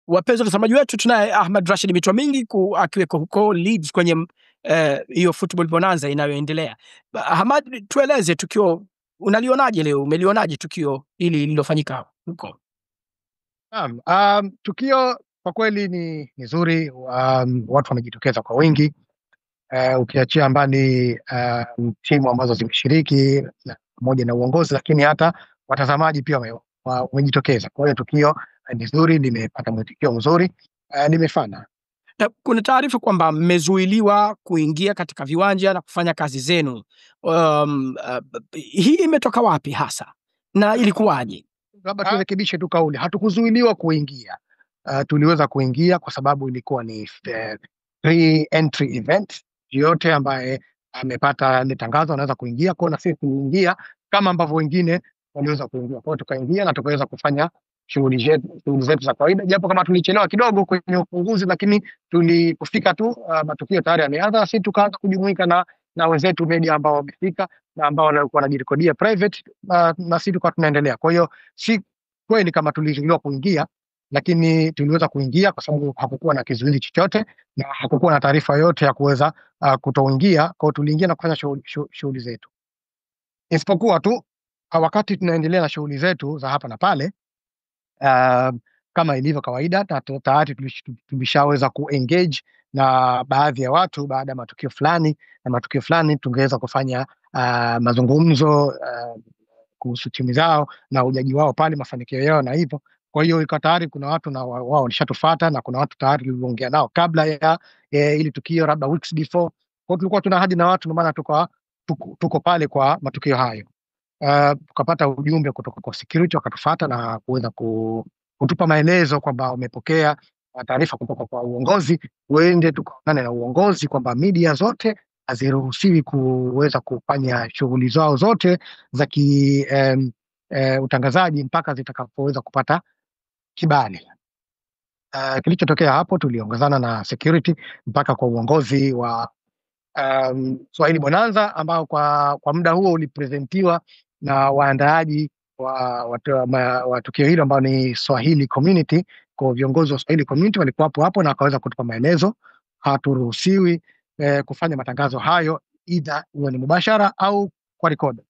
Wapenzi watazamaji wetu, tunaye Ahmad Rashid Mitwa Mingi akiweko huko Leeds kwenye hiyo football bonanza inayoendelea. Ahmad, tueleze tukio unalionaje leo? Umelionaje tukio hili lililofanyika huko? Naam, tukio kwa kweli ni nzuri. Watu wamejitokeza kwa wingi, ukiachia mbali timu ambazo zimeshiriki pamoja na uongozi, lakini hata watazamaji pia wamejitokeza. Kwa hiyo tukio ni nzuri, limepata mwitikio mzuri, limefana. Kuna taarifa kwamba mmezuiliwa kuingia katika viwanja na kufanya kazi zenu. Hii imetoka wapi hasa na ilikuwaje? Labda turekebishe tu kauli, hatukuzuiliwa kuingia. Tuliweza kuingia kwa sababu ilikuwa ni free entry event. Yote ambaye amepata ile tangazo anaweza kuingia, kwa na sisi tuliingia kama ambavyo wengine waliweza kuingia. Kwa hiyo tukaingia na tukaweza kufanya shughuli zetu za kawaida, japo kama tulichelewa kidogo kwenye ufunguzi, lakini tulipofika tu matukio tayari yameanza. Sisi tukaanza kujumuika na wenzetu media ambao wamefika na ambao walikuwa wanajirekodia private, na sisi tukawa tunaendelea. Kwa hiyo si kweli kama tulizuiliwa kuingia, lakini tuliweza kuingia kwa sababu hakukuwa na kizuizi chochote na hakukuwa na taarifa yoyote ya kuweza kutoingia. Kwa hiyo tuliingia na kufanya shughuli zetu, isipokuwa tu wakati tunaendelea na shughuli zetu za hapa na pale, kama ilivyo kawaida, tayari tulishaweza kuengage na baadhi ya watu baada ya matukio fulani, tungeweza kufanya mazungumzo kuhusu timu zao na ujaji wao pale, mafanikio yao na hivyo. Kwa hiyo iko tayari kuna watu na wao walishatufuata na kuna watu tayari tuliongea nao kabla ya ili tukio, labda weeks before. Kwa hiyo tulikuwa tuna hadi na watu, maana tuko pale kwa matukio hayo. Tukapata ujumbe kutoka kwa security, wakatufuata na kuweza kutupa maelezo kwamba wamepokea taarifa kutoka kwa uongozi, uende tukaonane na uongozi kwamba media zote haziruhusiwi kuweza kufanya shughuli zao zote za utangazaji mpaka zitakapoweza kupata kibali. Kilichotokea hapo, tuliongozana na security mpaka kwa uongozi wa Swahili Bonanza, ambao kwa muda huo ulipresentiwa na waandaaji wa tukio hilo ambao ni Swahili Community. Kwa viongozi wa Swahili Community walikuwa hapo na wakaweza kutupa maelezo, haturuhusiwi kufanya matangazo hayo either iwe ni mubashara au kwa record.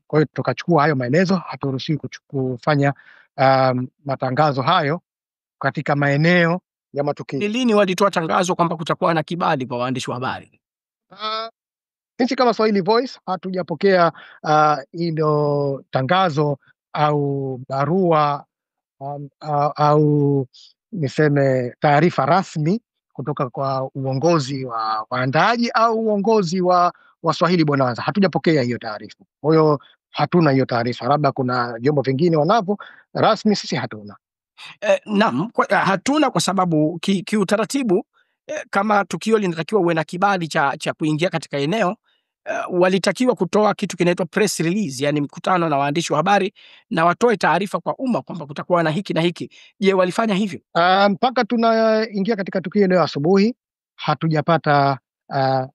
Kwa hiyo tukachukua hayo maelezo, haturuhusiwi kufanya matangazo hayo katika maeneo ya matukio. Ni lini walitoa tangazo kwamba kutakuwa na kibali kwa waandishi wa habari? Sisi kama Swahili Voice hatujapokea hilo tangazo au barua au niseme taarifa rasmi kutoka kwa uongozi wa waandaaji au uongozi wa Swahili Bonanza. Hatujapokea hiyo taarifa. Kwa hiyo hatuna hiyo taarifa, labda kuna vyombo vingine wanavyo rasmi, sisi hatuna. Naam, hatuna kwa sababu kiutaratibu kama tukio linatakiwa uwe na kibali cha kuingia katika eneo, walitakiwa kutoa kitu kinaitwa press release, yani mkutano na waandishi wa habari na watoe taarifa kwa umma kwamba kutakuwa na hiki na hiki. Je, walifanya hivyo? Mpaka tunaingia katika tukio leo asubuhi hatujapata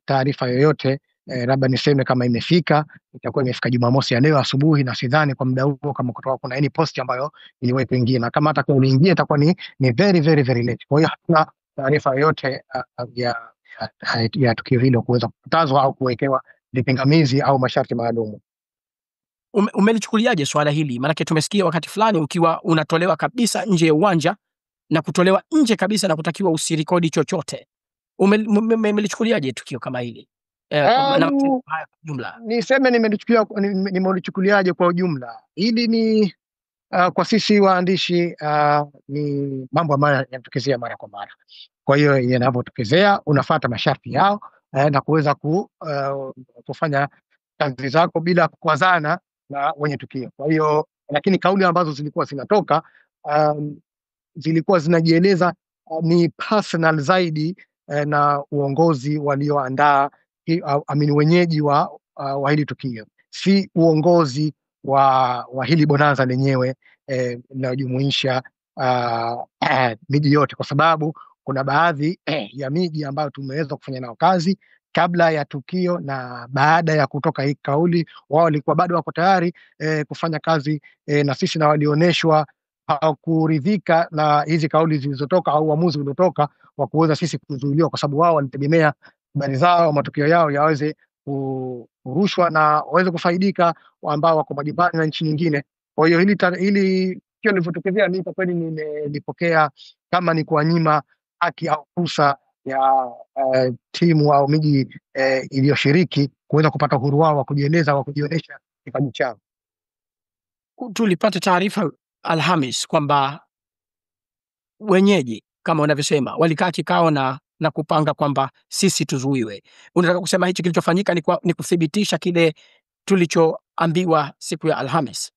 taarifa yoyote. Labda niseme kama itakuwa imefika Jumamosi ya leo asubuhi, na sidhani kwa muda huo kama kutoka kuna any post ambayo iliwahi kuingia, na kama hata kuingia itakuwa ni very very very late. Kwa hiyo hatuna taarifa yoyote ya tukio hilo kuweza kukatazwa au kuwekewa vipingamizi au masharti maalum. Umelichukuliaje swala hili? Maanake tumesikia wakati fulani ukiwa unatolewa kabisa nje ya uwanja na kutolewa nje kabisa na kutakiwa usirekodi chochote. Umelichukuliaje tukio kama hili? Niseme nimelichukuliaje kwa ujumla. Hili ni kwa sisi waandishi ni mambo ambayo yanatokezea mara kwa mara. Kwa hiyo yanavyotokezea unafuata masharti yao na kuweza kufanya kazi zako bila kukwazana na wenye tukio. Kwa hiyo lakini kauli ambazo zilikuwa zinatoka zilikuwa zinajieleza ni personal zaidi na uongozi walioandaa wenyeji wa hili tukio, si uongozi wa hili bonanza lenyewe linalojumuisha miji yote, kwa sababu kuna baadhi ya miji ambayo tumeweza kufanya nao kazi kabla ya tukio na baada ya kutoka hii kauli, wao walikuwa bado wako tayari kufanya kazi na sisi, na walioneshwa hawakuridhika na hizi kauli zilizotoka au uamuzi uliotoka wa kuweza sisi kuzuiliwa, kwa sababu wao walitegemea habari zao, matokeo yao yaweze kurushwa na waweze kufaidika ambao wako majumbani na nchi nyingine. Kwa hiyo hili kio lilivyotokezea, mimi kwa kweli nilipokea kama ni kuwanyima haki au fursa ya timu au miji iliyoshiriki kuweza kupata uhuru wao wa kujieleza, wa kujionyesha kipaji chao. Tulipata taarifa Alhamis kwamba wenyeji kama unavyosema walikaa kikao na kupanga kwamba sisi tuzuiwe. Unataka kusema hichi kilichofanyika ni kuthibitisha kile tulichoambiwa siku ya Alhamis?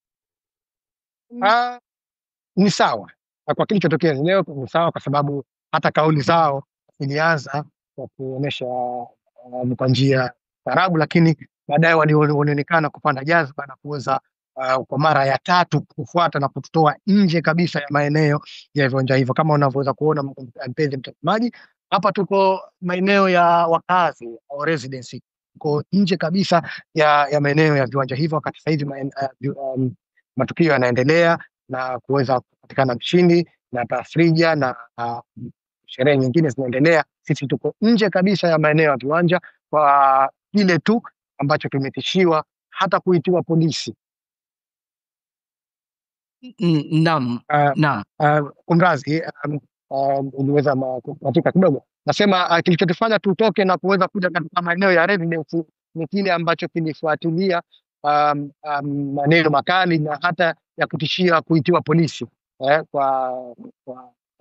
Ni sawa kwa kilichotokea leo, ni sawa kwa sababu hata kauli zao ilianza kwa kuonesha kwa njia tarabu, lakini baadaye walionekana kupanda jazba na kuweza kwa mara ya tatu kufuata na kututoa nje kabisa ya maeneo ya viwanja hivyo. Kama unavyoweza kuona mpenzi mtazamaji, hapa tuko maeneo ya wakazi au residency, tuko nje kabisa ya maeneo ya viwanja hivyo, wakati sasa hivi matukio yanaendelea na kuweza kupatikana mshindi na tafrija na sherehe nyingine zinaendelea. Sisi tuko nje kabisa ya maeneo ya viwanja kwa kile tu ambacho tumetishiwa hata kuitiwa polisi. Naam. Kumrazi uliweza katika kidogo, nasema kilichotufanya tutoke na kuweza kuja katika maeneo ya residence ni kile ambacho kilifuatilia maneno makali na hata ya kutishia kuitiwa polisi. Kwa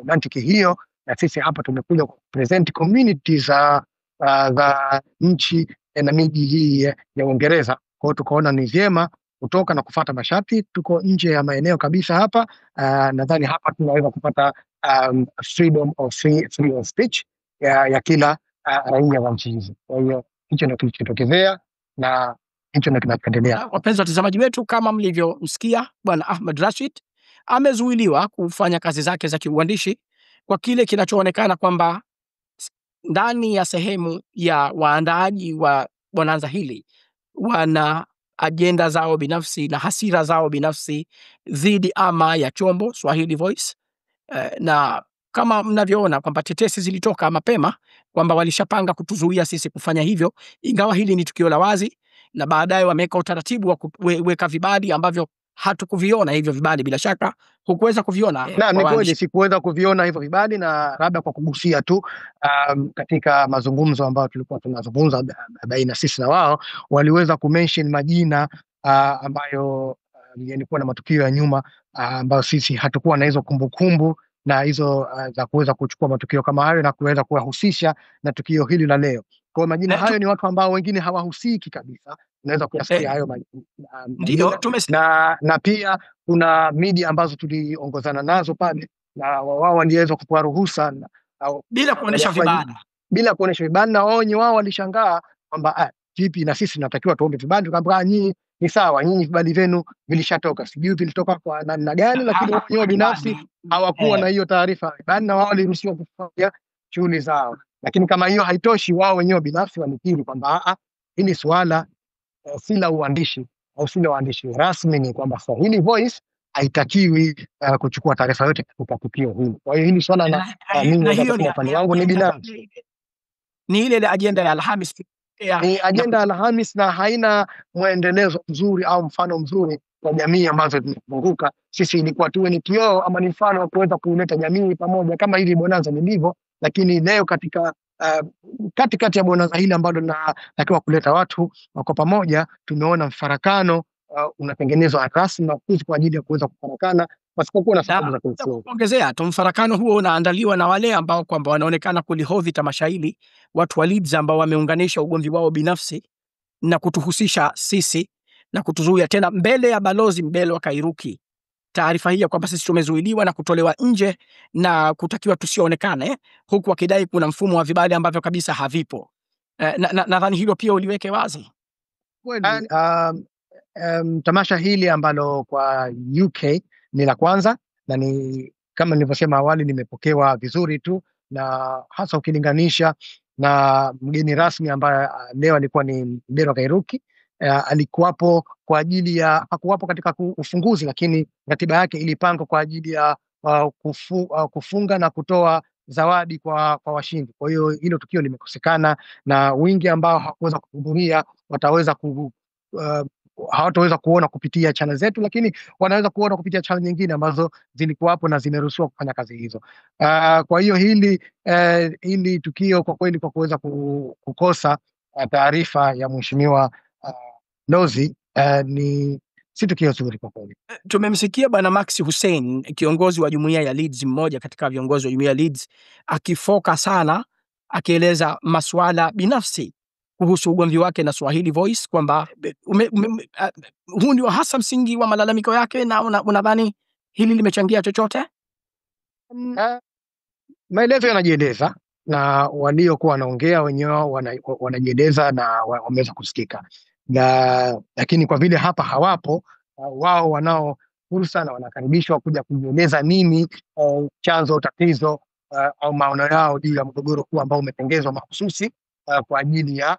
mantiki hiyo, na sisi hapa tumekuja present community za nchi na miji hii ya Uingereza. Kwa hiyo tukaona ni vyema kutoka na kufuata masharti. Tuko nje ya maeneo kabisa hapa. Nadhani hapa tunaweza kupata freedom of speech ya kila raia wa nchi hizi. Kwa hiyo hicho ndio kilichotokezea na hicho ndio kinachoendelea. Wapenzi watazamaji wetu, kama mlivyomsikia Bwana Ahmed Rashid amezuiliwa kufanya kazi zake za kiuandishi kwa kile kinachoonekana kwamba ndani ya sehemu ya waandaaji wa bonanza hili wana ajenda zao binafsi na hasira zao binafsi dhidi ama ya chombo Swahili Voice. Na kama mnavyoona kwamba tetesi zilitoka mapema kwamba walishapanga kutuzuia sisi kufanya hivyo, ingawa hili ni tukio la wazi, na baadaye wameweka utaratibu wa kuweka vibali ambavyo hatukuviona hivyo vibali. Bila shaka hukuweza kuviona? Na ni kweli sikuweza kuviona hivyo vibali, na labda kwa kugusia tu katika mazungumzo ambayo tulikuwa tunazungumza baina sisi na wao, waliweza kumention majina ambayo yalikuwa na matukio ya nyuma ambayo sisi hatukuwa na hizo kumbukumbu na hizo za kuweza kuchukua matukio kama hayo na kuweza kuwahusisha na tukio hili la leo. Kwa majina hayo ni watu ambao wengine hawahusiki kabisa, unaweza kuyasikia hayo ndio na pia kuna media ambazo tuliongozana nazo pale na wao waliweza kupewa ruhusa bila kuonesha vibali, na wao walishangaa kwamba vipi na sisi tunatakiwa tuombe vibali. Tukamwambia nyinyi ni sawa, nyinyi vibali vyenu vilishatoka, sijui vilitoka kwa namna gani, lakini wao binafsi hawakuwa na hiyo taarifa bali na wao waliruhusiwa kufanya shughuli zao. Lakini kama hiyo haitoshi, wao wenyewe binafsi walikiri kwamba hili swala si la uandishi au si la uandishi rasmi, ni kwamba Swahili Voice haitakiwi kuchukua taarifa yote katika tukio hili. Kwa hiyo hili swala na hiyo ni upande wangu ni binafsi, ni ile ajenda ya Alhamis, ni ajenda ya Alhamis na haina mwendelezo mzuri au mfano mzuri kwa jamii ambazo zinazunguka sisi. Ilikuwa tuwe ni kioo ama ni mfano wa kuweza kuleta jamii pamoja kama hivi bonanza lilivyo, lakini leo katika katikati ya bonanza hili ambalo linatakiwa kuleta watu wako pamoja, tumeona mfarakano unatengenezwa rasmi na kwa ajili ya kuweza kufarakana pasipokuwa na sababu za kuongezea tu. Mfarakano huo unaandaliwa na wale ambao kwamba wanaonekana kulihodhi tamasha hili, watu wa Leeds ambao wameunganisha ugomvi wao binafsi na kutuhusisha sisi na kutuzuia tena mbele ya balozi Mbele wa Kairuki taarifa hii ya kwamba sisi tumezuiliwa na kutolewa nje na kutakiwa tusionekane, huku wakidai kuna mfumo wa vibali ambavyo kabisa havipo. Nadhani hilo pia uliweke wazi. Tamasha hili ambalo kwa UK ni la kwanza na ni kama nilivyosema awali, nimepokewa vizuri tu, na hasa ukilinganisha na mgeni rasmi ambaye leo alikuwa ni Mbele wa Kairuki. alikuwapo kwa ajili ya, hakuwapo katika ufunguzi, lakini ratiba yake ilipangwa kwa ajili ya kufunga na kutoa zawadi kwa washindi. Kwa hiyo hilo tukio limekosekana, na wingi ambao hawakuweza kuhudhuria wataweza hawataweza kuona kupitia channel zetu, lakini wanaweza kuona kupitia channel nyingine ambazo zilikuwapo na zimeruhusiwa kufanya kazi hizo. Kwa hiyo hili tukio kwa kweli, kwa kuweza kukosa taarifa ya mheshimiwa Lozi ni si tukio zuri kwa kweli. Tumemsikia Bwana Max Hussein, kiongozi wa jumuiya ya Leeds, mmoja katika viongozi wa jumuiya ya Leeds, akifoka sana, akieleza masuala binafsi kuhusu ugomvi wake na Swahili Voice, kwamba huu ndio hasa msingi wa malalamiko yake, na unadhani hili limechangia chochote? Maelezo yanajieleza na waliokuwa wanaongea wenyewe wanajieleza na wameweza kusikika, lakini kwa vile hapa hawapo, wao wanao fursa na wanakaribishwa kuja kujieleza nini chanzo, tatizo au maono yao juu ya mgogoro huu ambao umetengezwa mahususi kwa ajili ya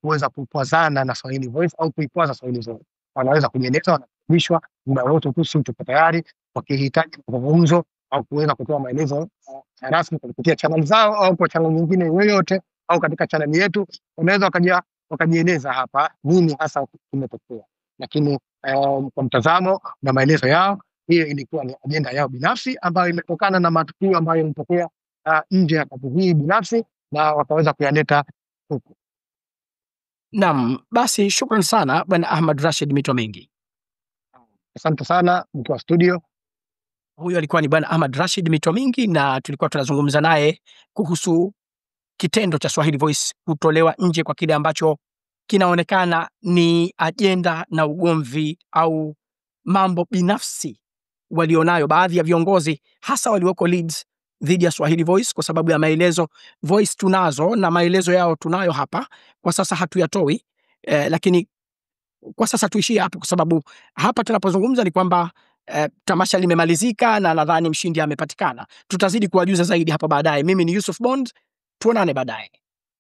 kuweza kupwazana na Swahili Voice au kuipwaza Swahili Voice. Wanaweza kujieleza, wanakaribishwa muda wote tu, sisi tuko tayari wakihitaji mazungumzo au kuweza kutoa maelezo rasmi kupitia channel zao au kwa channel nyingine yoyote au katika channel yetu, wanaweza wakajieleza hapa nini hasa kimetokea. Lakini kwa mtazamo na maelezo yao, hiyo ilikuwa ni ajenda yao binafsi ambayo imetokana na matukio ambayo yametokea nje ya kazi hii binafsi, na wakaweza kuyaleta huku. Naam, basi shukran sana Bwana Ahmad Rashid Mito Mengi. Asante sana mkiwa studio. Huyo alikuwa ni Bwana Ahmad Rashid Mito Mingi, na tulikuwa tunazungumza naye kuhusu kitendo cha Swahili Voice kutolewa nje kwa kile ambacho kinaonekana ni ajenda na ugomvi au mambo binafsi walionayo baadhi ya viongozi hasa walioko Leeds dhidi ya Swahili Voice, kwa sababu ya maelezo. Voice tunazo na maelezo yao tunayo hapa, kwa sasa hatuyatoi, lakini kwa sasa tuishie hapo, kwa sababu hapa tunapozungumza ni kwamba tamasha limemalizika na nadhani mshindi amepatikana. Tutazidi kuwajuza zaidi hapa baadaye. Mimi ni Yusuf Bond, tuonane baadaye.